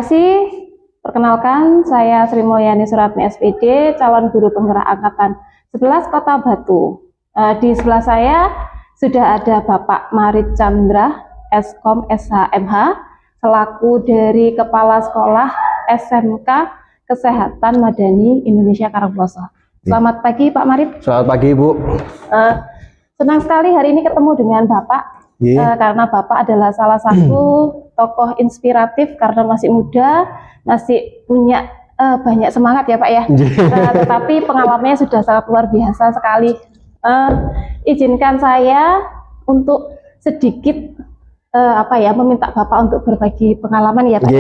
kasih. Perkenalkan, saya Sri Mulyani Suratmi SPD, calon guru penggerak angkatan 11 Kota Batu. Di sebelah saya sudah ada Bapak Marit Chandra, Eskom SHMH, selaku dari Kepala Sekolah SMK Kesehatan Madani Indonesia Karangploso. Selamat pagi Pak Marit. Selamat pagi Ibu. Senang sekali hari ini ketemu dengan Bapak. Karena Bapak adalah salah satu tokoh inspiratif karena masih muda, masih punya banyak semangat ya Pak ya. Tetapi pengalamannya sudah sangat luar biasa sekali. Izinkan saya untuk sedikit meminta Bapak untuk berbagi pengalaman ya Pak,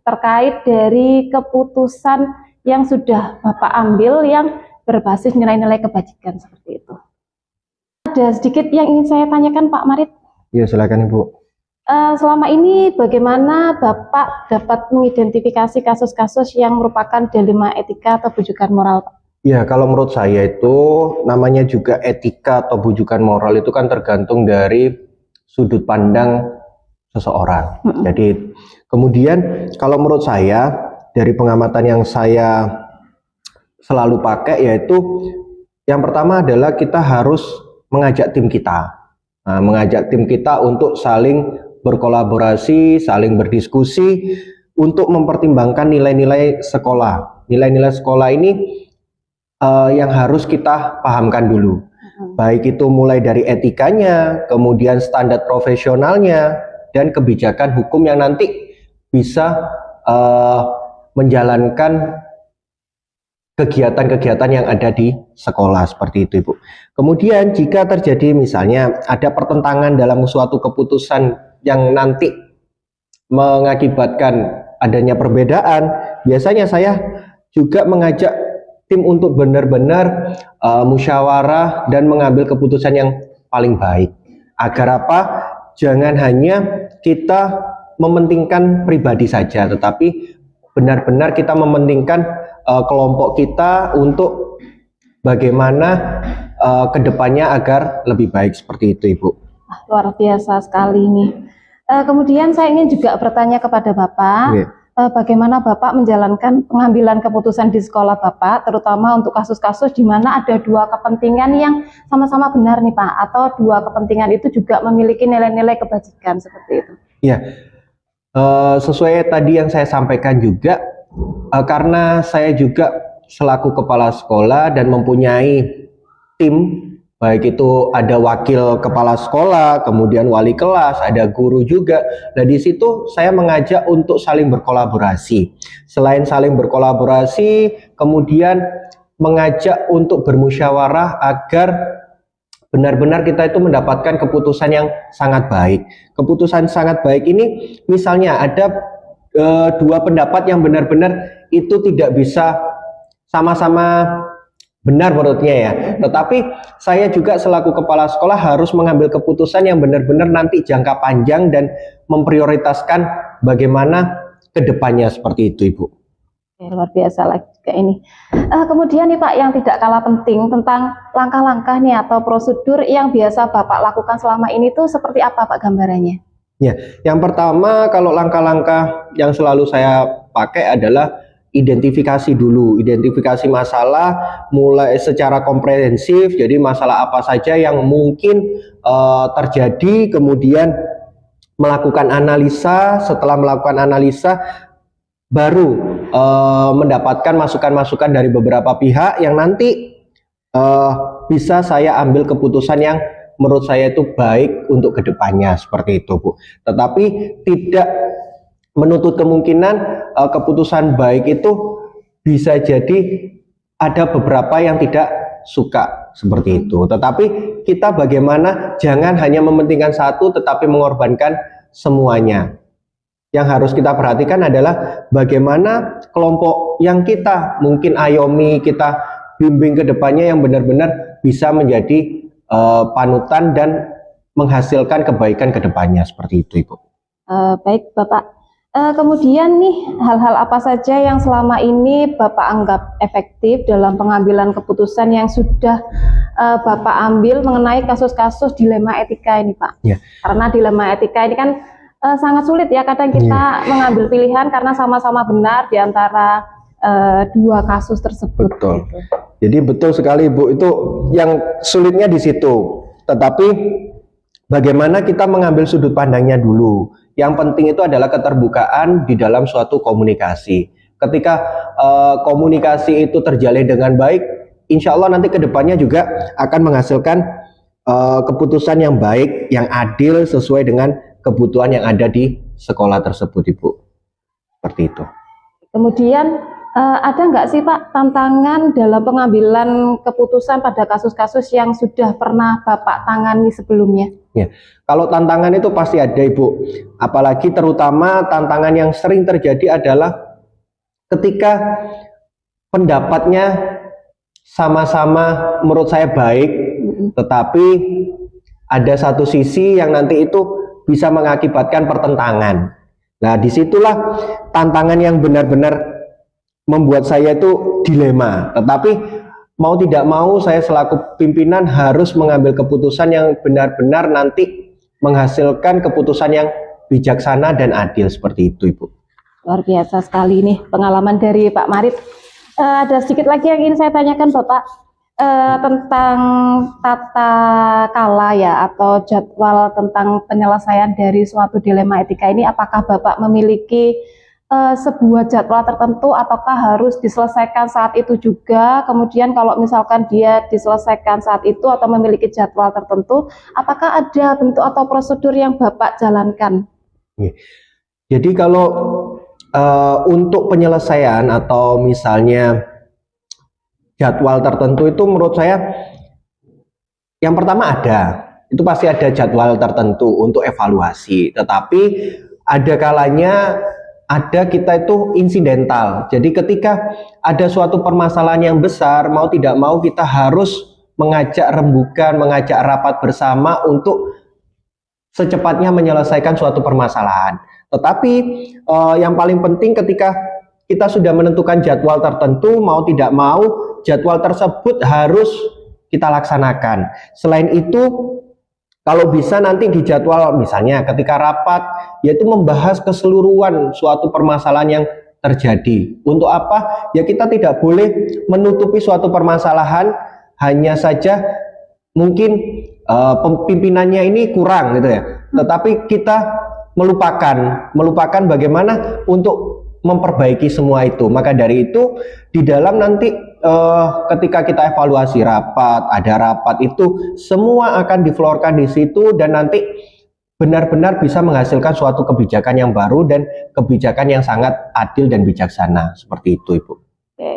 terkait dari keputusan yang sudah Bapak ambil yang berbasis nilai-nilai kebajikan seperti itu. Ada sedikit yang ingin saya tanyakan Pak Marit. Ya, silakan Ibu. Selama ini bagaimana Bapak dapat mengidentifikasi kasus-kasus yang merupakan dilema etika atau bujukan moral Pak? Ya, kalau menurut saya itu namanya juga etika atau bujukan moral itu kan tergantung dari sudut pandang seseorang. Jadi kemudian kalau menurut saya dari pengamatan yang saya selalu pakai yaitu yang pertama adalah kita harus mengajak tim kita. Mengajak tim kita untuk saling berkolaborasi, saling berdiskusi untuk mempertimbangkan nilai-nilai sekolah. Nilai-nilai sekolah ini yang harus kita pahamkan dulu. Baik itu mulai dari etikanya, kemudian standar profesionalnya, dan kebijakan hukum yang nanti bisa menjalankan kegiatan-kegiatan yang ada di sekolah seperti itu Ibu. Kemudian jika terjadi misalnya ada pertentangan dalam suatu keputusan yang nanti mengakibatkan adanya perbedaan, biasanya saya juga mengajak tim untuk benar-benar musyawarah dan mengambil keputusan yang paling baik. Agar apa? Jangan hanya kita mementingkan pribadi saja, tetapi benar-benar kita mementingkan kelompok kita untuk bagaimana kedepannya agar lebih baik seperti itu Ibu. Luar biasa sekali ini. Kemudian saya ingin juga bertanya kepada Bapak, bagaimana Bapak menjalankan pengambilan keputusan di sekolah Bapak, terutama untuk kasus-kasus di mana ada dua kepentingan yang sama-sama benar nih Pak, atau dua kepentingan itu juga memiliki nilai-nilai kebajikan seperti itu. Ya, sesuai tadi yang saya sampaikan juga, karena saya juga selaku kepala sekolah dan mempunyai tim, baik itu ada wakil kepala sekolah, kemudian wali kelas, ada guru juga. Nah di situ saya mengajak untuk saling berkolaborasi. Selain saling berkolaborasi, kemudian mengajak untuk bermusyawarah agar benar-benar kita itu mendapatkan keputusan yang sangat baik. Keputusan sangat baik ini misalnya ada dua pendapat yang benar-benar itu tidak bisa sama-sama benar menurutnya ya. Tetapi saya juga selaku kepala sekolah harus mengambil keputusan yang benar-benar nanti jangka panjang dan memprioritaskan bagaimana kedepannya seperti itu Ibu. Luar biasa lagi juga ini. Kemudian nih Pak, yang tidak kalah penting tentang langkah-langkah nih atau prosedur yang biasa Bapak lakukan selama ini tuh seperti apa Pak gambarannya? Ya, yang pertama kalau langkah-langkah yang selalu saya pakai adalah identifikasi dulu, identifikasi masalah mulai secara komprehensif. Jadi masalah apa saja yang mungkin terjadi, kemudian melakukan analisa. Setelah melakukan analisa, baru mendapatkan masukan-masukan dari beberapa pihak yang nanti bisa saya ambil keputusan yang menurut saya itu baik untuk kedepannya seperti itu Bu. Tetapi tidak menutup kemungkinan keputusan baik itu bisa jadi ada beberapa yang tidak suka seperti itu. Tetapi kita bagaimana jangan hanya mementingkan satu tetapi mengorbankan semuanya. Yang harus kita perhatikan adalah bagaimana kelompok yang kita mungkin ayomi, kita bimbing kedepannya yang benar-benar bisa menjadi panutan dan menghasilkan kebaikan ke depannya seperti itu Ibu. Baik Bapak. Kemudian nih hal-hal apa saja yang selama ini Bapak anggap efektif dalam pengambilan keputusan yang sudah Bapak ambil mengenai kasus-kasus dilema etika ini Pak? Karena dilema etika ini kan sangat sulit ya kadang kita mengambil pilihan karena sama-sama benar di antara dua kasus tersebut. Betul. Gitu. Jadi betul sekali Bu, itu yang sulitnya di situ. Tetapi bagaimana kita mengambil sudut pandangnya dulu. Yang penting itu adalah keterbukaan di dalam suatu komunikasi. Ketika komunikasi itu terjalin dengan baik, insya Allah nanti kedepannya juga akan menghasilkan keputusan yang baik, yang adil sesuai dengan kebutuhan yang ada di sekolah tersebut, Ibu. Seperti itu. Kemudian ada nggak sih Pak tantangan dalam pengambilan keputusan pada kasus-kasus yang sudah pernah Bapak tangani sebelumnya? Ya, kalau tantangan itu pasti ada Ibu. Apalagi terutama tantangan yang sering terjadi adalah ketika pendapatnya sama-sama menurut saya baik, tetapi ada satu sisi yang nanti itu bisa mengakibatkan pertentangan. Nah, disitulah tantangan yang benar-benar membuat saya itu dilema. Tetapi mau tidak mau saya selaku pimpinan harus mengambil keputusan yang benar-benar nanti menghasilkan keputusan yang bijaksana dan adil, seperti itu Ibu. Luar biasa sekali nih pengalaman dari Pak Marit. Ada sedikit lagi yang ingin saya tanyakan Bapak tentang tata kala ya atau jadwal tentang penyelesaian dari suatu dilema etika ini. Apakah Bapak memiliki sebuah jadwal tertentu ataukah harus diselesaikan saat itu juga? Kemudian kalau misalkan dia diselesaikan saat itu atau memiliki jadwal tertentu, apakah ada bentuk atau prosedur yang Bapak jalankan? Jadi kalau untuk penyelesaian atau misalnya jadwal tertentu itu menurut saya yang pertama itu pasti ada jadwal tertentu untuk evaluasi, tetapi ada kalanya kita itu insidental. Jadi ketika ada suatu permasalahan yang besar, mau tidak mau kita harus mengajak rembukan, mengajak rapat bersama untuk secepatnya menyelesaikan suatu permasalahan. Tetapi yang paling penting ketika kita sudah menentukan jadwal tertentu, mau tidak mau jadwal tersebut harus kita laksanakan. Selain itu, kalau bisa nanti di jadwal misalnya ketika rapat, yaitu membahas keseluruhan suatu permasalahan yang terjadi. Untuk apa? Ya kita tidak boleh menutupi suatu permasalahan hanya saja mungkin pimpinannya ini kurang gitu ya. Tetapi kita melupakan bagaimana untuk memperbaiki semua itu. Maka dari itu di dalam nanti ketika kita evaluasi rapat, ada rapat itu semua akan diflorkan di situ dan nanti benar-benar bisa menghasilkan suatu kebijakan yang baru dan kebijakan yang sangat adil dan bijaksana. Seperti itu Ibu. Oke,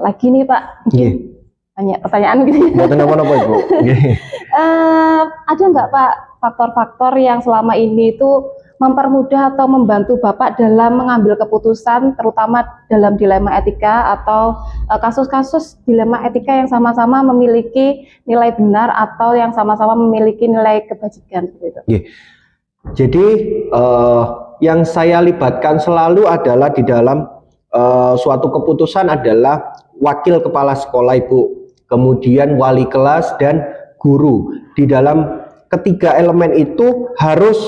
lagi nih Pak. Banyak pertanyaan gitu. Apa Ibu? Ada nggak Pak faktor-faktor yang selama ini itu mempermudah atau membantu Bapak dalam mengambil keputusan, terutama dalam dilema etika atau kasus-kasus dilema etika yang sama-sama memiliki nilai benar atau yang sama-sama memiliki nilai kebajikan gitu. Jadi yang saya libatkan selalu adalah di dalam suatu keputusan adalah wakil kepala sekolah Ibu, kemudian wali kelas dan guru. Di dalam ketiga elemen itu harus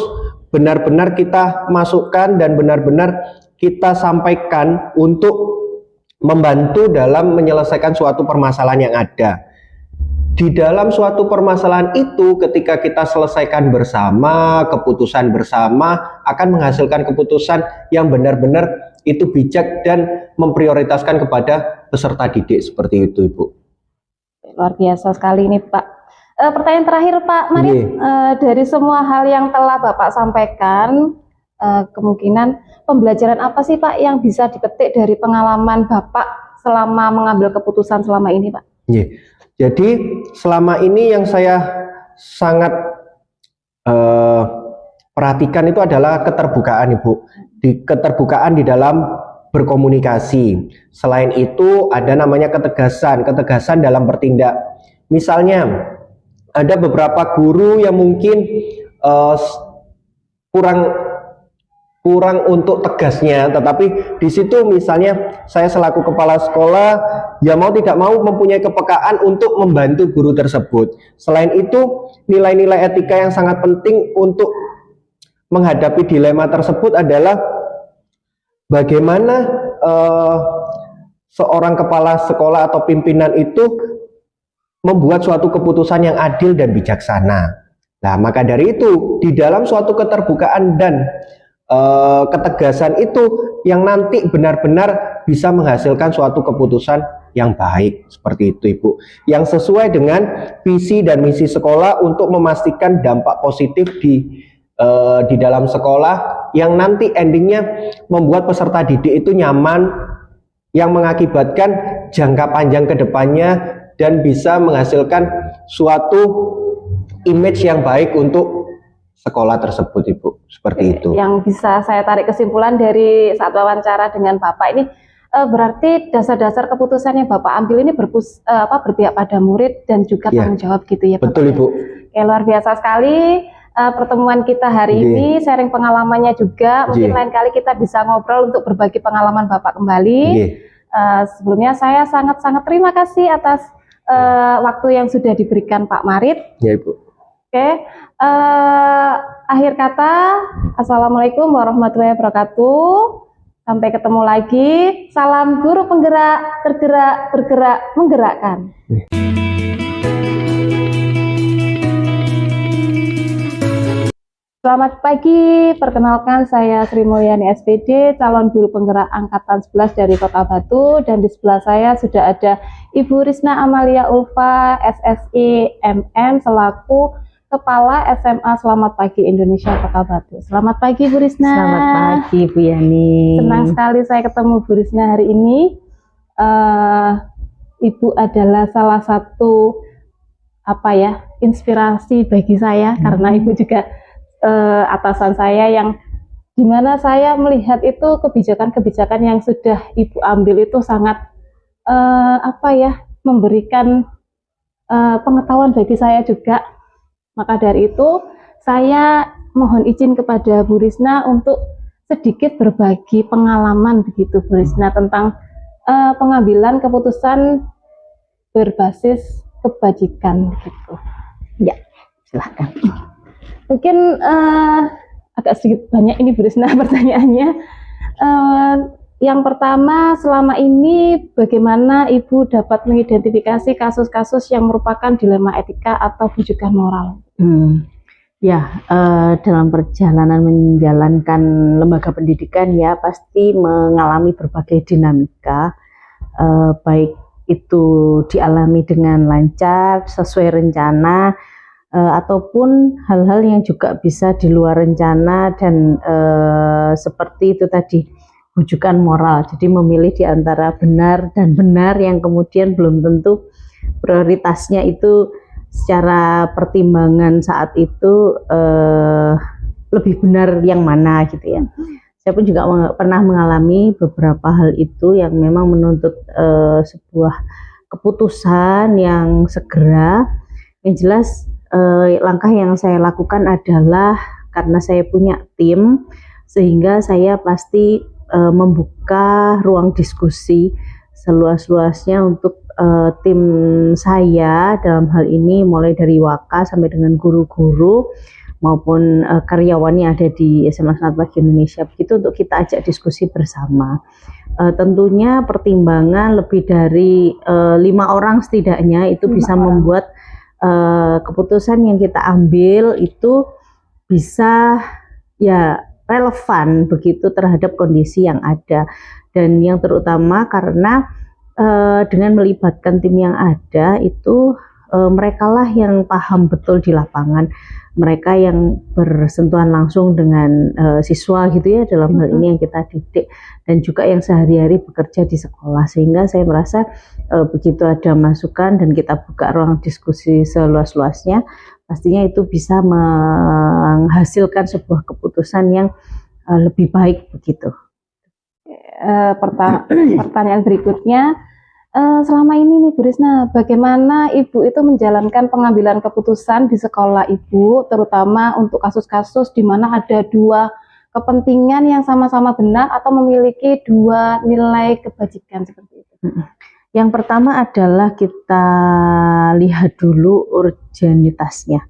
benar-benar kita masukkan dan benar-benar kita sampaikan untuk membantu dalam menyelesaikan suatu permasalahan yang ada. Di dalam suatu permasalahan itu ketika kita selesaikan bersama, keputusan bersama akan menghasilkan keputusan yang benar-benar itu bijak dan memprioritaskan kepada peserta didik, seperti itu Ibu. Luar biasa sekali ini Pak. Pertanyaan terakhir Pak Marit, dari semua hal yang telah Bapak sampaikan, kemungkinan pembelajaran apa sih Pak yang bisa dipetik dari pengalaman Bapak selama mengambil keputusan selama ini Pak? Jadi selama ini yang saya sangat perhatikan itu adalah keterbukaan Ibu, keterbukaan di dalam berkomunikasi. Selain itu ada namanya ketegasan dalam bertindak. Misalnya ada beberapa guru yang mungkin kurang untuk tegasnya, tetapi di situ misalnya saya selaku kepala sekolah ya mau tidak mau mempunyai kepekaan untuk membantu guru tersebut. Selain itu nilai-nilai etika yang sangat penting untuk menghadapi dilema tersebut adalah bagaimana seorang kepala sekolah atau pimpinan itu membuat suatu keputusan yang adil dan bijaksana. Nah, maka dari itu di dalam suatu keterbukaan dan ketegasan itu yang nanti benar-benar bisa menghasilkan suatu keputusan yang baik, seperti itu Ibu, yang sesuai dengan visi dan misi sekolah untuk memastikan dampak positif di dalam sekolah yang nanti endingnya membuat peserta didik itu nyaman, yang mengakibatkan jangka panjang ke depannya dan bisa menghasilkan suatu image yang baik untuk sekolah tersebut Ibu, seperti itu. Yang bisa saya tarik kesimpulan dari saat wawancara dengan Bapak ini, berarti dasar-dasar keputusan yang Bapak ambil ini berpihak pada murid dan juga tanggung jawab gitu ya Bapak. Betul Ibu. Ya, luar biasa sekali pertemuan kita hari ini, sharing pengalamannya juga. Mungkin lain kali kita bisa ngobrol untuk berbagi pengalaman Bapak kembali. Sebelumnya saya sangat-sangat terima kasih atas waktu yang sudah diberikan Pak Marit. Ya Ibu. Oke, akhir kata, Assalamualaikum warahmatullahi wabarakatuh. Sampai ketemu lagi. Salam guru penggerak, tergerak, bergerak, menggerakkan. Selamat pagi, perkenalkan saya Sri Mulyani SPD, calon guru penggerak angkatan 11 dari Kota Batu, dan di sebelah saya sudah ada Ibu Risna Amalia Ulfa, SSI MM, selaku Kepala SMA Selamat Pagi Indonesia Kota Batu. Selamat pagi Bu Risna. Selamat pagi Bu Yani. Senang sekali saya ketemu Bu Risna hari ini. Ibu adalah salah satu inspirasi bagi saya, karena Ibu juga atasan saya yang dimana saya melihat itu kebijakan-kebijakan yang sudah Ibu ambil itu sangat memberikan pengetahuan bagi saya juga. Maka dari itu saya mohon izin kepada Bu Risna untuk sedikit berbagi pengalaman begitu Bu Risna tentang pengambilan keputusan berbasis kebajikan gitu. Ya, silahkan. Mungkin agak sedikit banyak ini Bu Risna pertanyaannya. Yang pertama, selama ini bagaimana Ibu dapat mengidentifikasi kasus-kasus yang merupakan dilema etika atau bujukan moral? Dalam perjalanan menjalankan lembaga pendidikan ya pasti mengalami berbagai dinamika, baik itu dialami dengan lancar, sesuai rencana, ataupun hal-hal yang juga bisa di luar rencana dan seperti itu tadi, bujukan moral. Jadi memilih di antara benar dan benar yang kemudian belum tentu prioritasnya itu secara pertimbangan saat itu lebih benar yang mana gitu ya. Saya pun juga pernah mengalami beberapa hal itu yang memang menuntut sebuah keputusan yang segera. Yang jelas langkah yang saya lakukan adalah karena saya punya tim, sehingga saya pasti membuka ruang diskusi seluas-luasnya untuk tim saya dalam hal ini, mulai dari Waka sampai dengan guru-guru maupun karyawan yang ada di SMA Selamat Pagi Indonesia, begitu untuk kita ajak diskusi bersama. Tentunya pertimbangan lebih dari 5 orang setidaknya itu bisa membuat keputusan yang kita ambil itu bisa ya relevan begitu terhadap kondisi yang ada, dan yang terutama karena dengan melibatkan tim yang ada itu merekalah yang paham betul di lapangan, mereka yang bersentuhan langsung dengan siswa gitu ya, dalam hal ini yang kita didik, dan juga yang sehari-hari bekerja di sekolah, sehingga saya merasa begitu ada masukan dan kita buka ruang diskusi seluas-luasnya, pastinya itu bisa menghasilkan sebuah keputusan yang lebih baik begitu. Pertanyaan berikutnya, selama ini nih Bu Risna, bagaimana Ibu itu menjalankan pengambilan keputusan di sekolah Ibu, terutama untuk kasus-kasus di mana ada dua kepentingan yang sama-sama benar atau memiliki dua nilai kebajikan seperti itu? Yang pertama adalah kita lihat dulu urgenitasnya.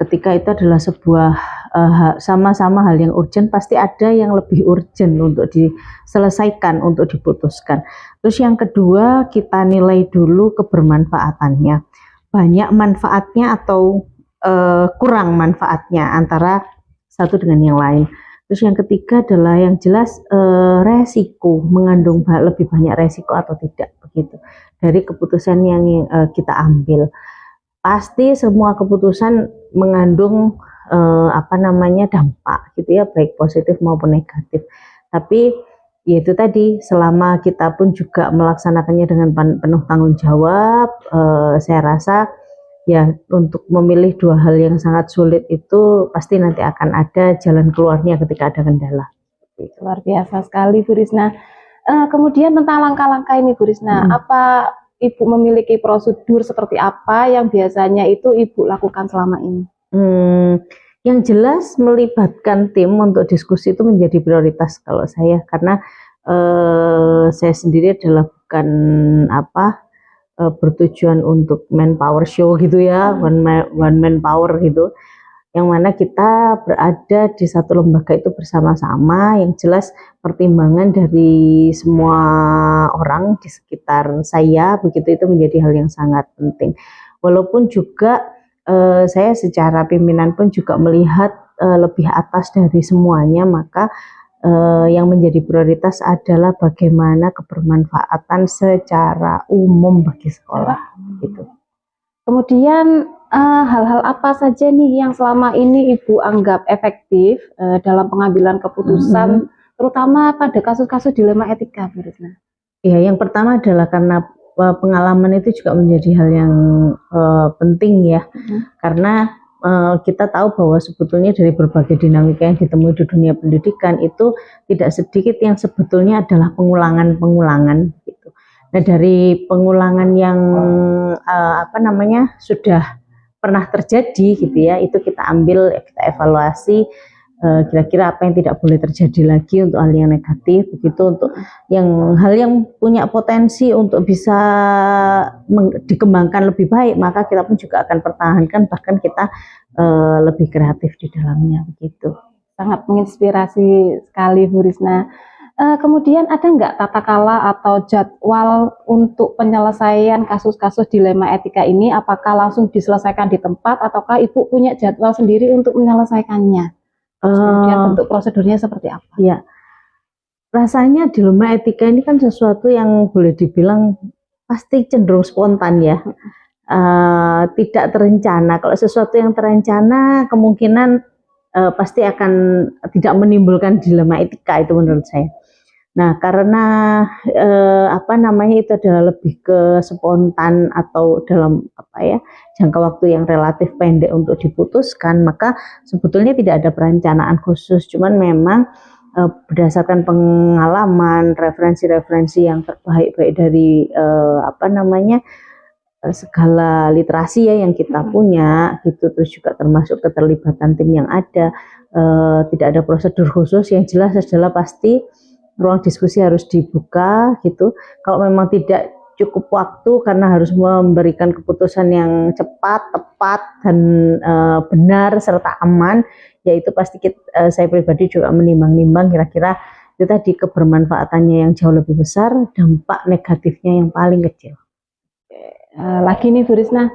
Ketika itu adalah sebuah sama-sama hal yang urgent, pasti ada yang lebih urgent untuk diselesaikan, untuk diputuskan. Terus yang kedua, kita nilai dulu kebermanfaatannya, banyak manfaatnya atau kurang manfaatnya antara satu dengan yang lain. Terus yang ketiga adalah yang jelas resiko, mengandung lebih banyak resiko atau tidak begitu dari keputusan yang kita ambil. Pasti semua keputusan mengandung dampak gitu ya, baik positif maupun negatif. Tapi yaitu tadi, selama kita pun juga melaksanakannya dengan penuh tanggung jawab, saya rasa ya untuk memilih dua hal yang sangat sulit itu pasti nanti akan ada jalan keluarnya ketika ada kendala. Luar biasa sekali Bu Risna. Kemudian tentang langkah-langkah ini Bu Risna, apa Ibu memiliki prosedur seperti apa yang biasanya itu Ibu lakukan selama ini? Yang jelas melibatkan tim untuk diskusi itu menjadi prioritas kalau saya, karena saya sendiri adalah bukan bertujuan untuk manpower show gitu ya, one man power gitu, yang mana kita berada di satu lembaga itu bersama-sama. Yang jelas pertimbangan dari semua orang di sekitar saya begitu, itu menjadi hal yang sangat penting. Walaupun juga saya secara pimpinan pun juga melihat lebih atas dari semuanya, maka yang menjadi prioritas adalah bagaimana kebermanfaatan secara umum bagi sekolah gitu. Kemudian hal-hal apa saja nih yang selama ini Ibu anggap efektif dalam pengambilan keputusan, terutama pada kasus-kasus dilema etika, Bu Risna? Ya, yang pertama adalah karena pengalaman itu juga menjadi hal yang penting ya, karena kita tahu bahwa sebetulnya dari berbagai dinamika yang ditemui di dunia pendidikan itu tidak sedikit yang sebetulnya adalah pengulangan-pengulangan gitu. Nah, dari pengulangan yang sudah pernah terjadi gitu ya, itu kita ambil, kita evaluasi kira-kira apa yang tidak boleh terjadi lagi untuk hal yang negatif begitu, untuk yang hal yang punya potensi untuk bisa dikembangkan lebih baik, maka kita pun juga akan pertahankan, bahkan kita lebih kreatif di dalamnya begitu. Sangat menginspirasi sekali Bu Risna. Kemudian ada nggak tata kala atau jadwal untuk penyelesaian kasus-kasus dilema etika ini? Apakah langsung diselesaikan di tempat ataukah Ibu punya jadwal sendiri untuk menyelesaikannya? Kemudian bentuk prosedurnya seperti apa? Ya, rasanya dilema etika ini kan sesuatu yang boleh dibilang pasti cenderung spontan ya, tidak terencana. Kalau sesuatu yang terencana kemungkinan pasti akan tidak menimbulkan dilema etika, itu menurut saya. Nah, karena itu adalah lebih ke spontan atau dalam jangka waktu yang relatif pendek untuk diputuskan, maka sebetulnya tidak ada perencanaan khusus. Cuman memang berdasarkan pengalaman, referensi-referensi yang terbaik baik dari segala literasi ya yang kita punya gitu, terus juga termasuk keterlibatan tim yang ada, tidak ada prosedur khusus. Yang jelas adalah pasti ruang diskusi harus dibuka gitu. Kalau memang tidak cukup waktu karena harus memberikan keputusan yang cepat, tepat, dan benar serta aman, yaitu pasti saya pribadi juga menimbang-nimbang kira-kira itu tadi kebermanfaatannya yang jauh lebih besar, dampak negatifnya yang paling kecil. Lagi nih Bu Risna,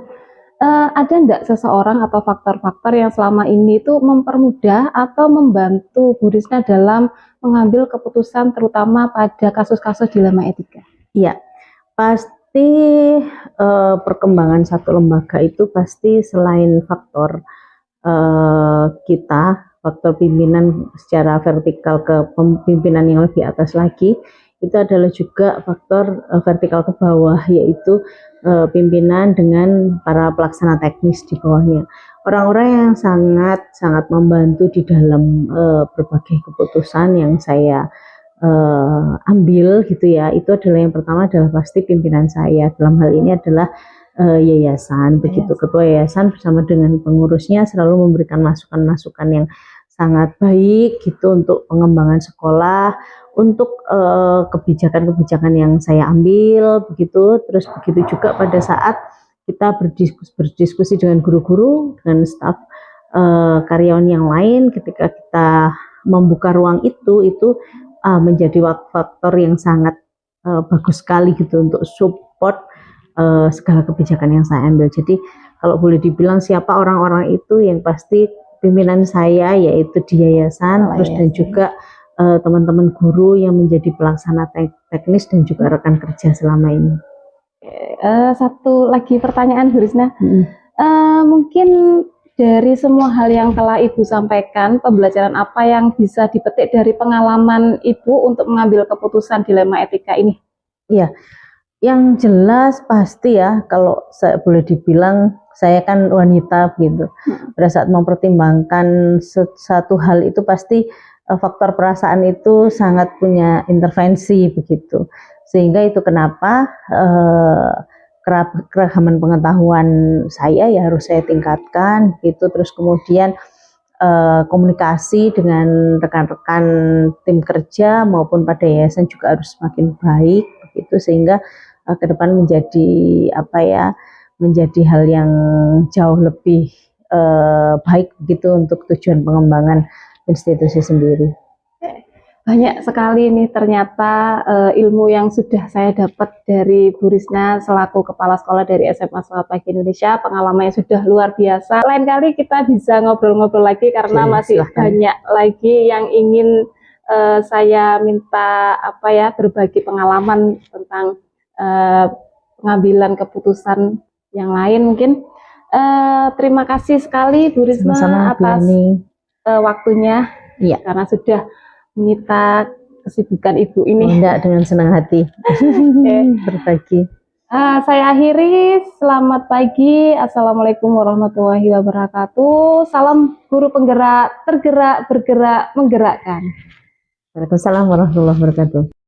ada enggak seseorang atau faktor-faktor yang selama ini itu mempermudah atau membantu Bu Risna dalam mengambil keputusan terutama pada kasus-kasus dilema etika? Iya, pasti perkembangan satu lembaga itu pasti selain faktor faktor pimpinan secara vertikal ke pimpinan yang lebih atas lagi, itu adalah juga faktor vertikal ke bawah, yaitu pimpinan dengan para pelaksana teknis di bawahnya. Orang-orang yang sangat membantu di dalam berbagai keputusan yang saya ambil gitu ya, itu adalah yang pertama adalah pasti pimpinan saya. Dalam hal ini adalah yayasan, begitu. Ketua yayasan bersama dengan pengurusnya selalu memberikan masukan-masukan yang sangat baik gitu untuk pengembangan sekolah, untuk kebijakan-kebijakan yang saya ambil begitu. Terus begitu juga pada saat kita berdiskusi dengan guru-guru, dengan staf karyawan yang lain, ketika kita membuka ruang itu menjadi faktor yang sangat bagus sekali gitu untuk support segala kebijakan yang saya ambil. Jadi kalau boleh dibilang siapa orang-orang itu, yang pasti pimpinan saya yaitu di yayasan, terus dan juga teman-teman guru yang menjadi pelaksana teknis dan juga rekan kerja selama ini. Satu lagi pertanyaan Bu Risna, mungkin dari semua hal yang telah Ibu sampaikan, pembelajaran apa yang bisa dipetik dari pengalaman Ibu untuk mengambil keputusan dilema etika ini? Iya, yang jelas pasti ya, kalau saya boleh dibilang, saya kan wanita gitu. Pada saat mempertimbangkan satu hal itu pasti faktor perasaan itu sangat punya intervensi begitu. Sehingga itu kenapa keragaman pengetahuan saya ya harus saya tingkatkan gitu. Terus kemudian komunikasi dengan rekan-rekan tim kerja maupun pada yayasan juga harus semakin baik begitu, sehingga ke depan menjadi hal yang jauh lebih baik begitu untuk tujuan pengembangan institusi sendiri. Banyak sekali nih ternyata ilmu yang sudah saya dapat dari Bu Risna selaku Kepala Sekolah dari SMA Selamat Pagi Indonesia. Pengalamannya sudah luar biasa. Lain kali kita bisa ngobrol-ngobrol lagi karena masih silahkan. Banyak lagi yang ingin saya minta berbagi pengalaman tentang pengambilan keputusan yang lain mungkin. Terima kasih sekali Bu Risna atas waktunya. Iya. Karena sudah menyita kesibukan Ibu ini. Enggak, dengan senang hati. Berbagi. Saya akhiri, selamat pagi, assalamualaikum warahmatullahi wabarakatuh. Salam guru penggerak, tergerak, bergerak, menggerakkan. Waalaikumsalam warahmatullahi wabarakatuh.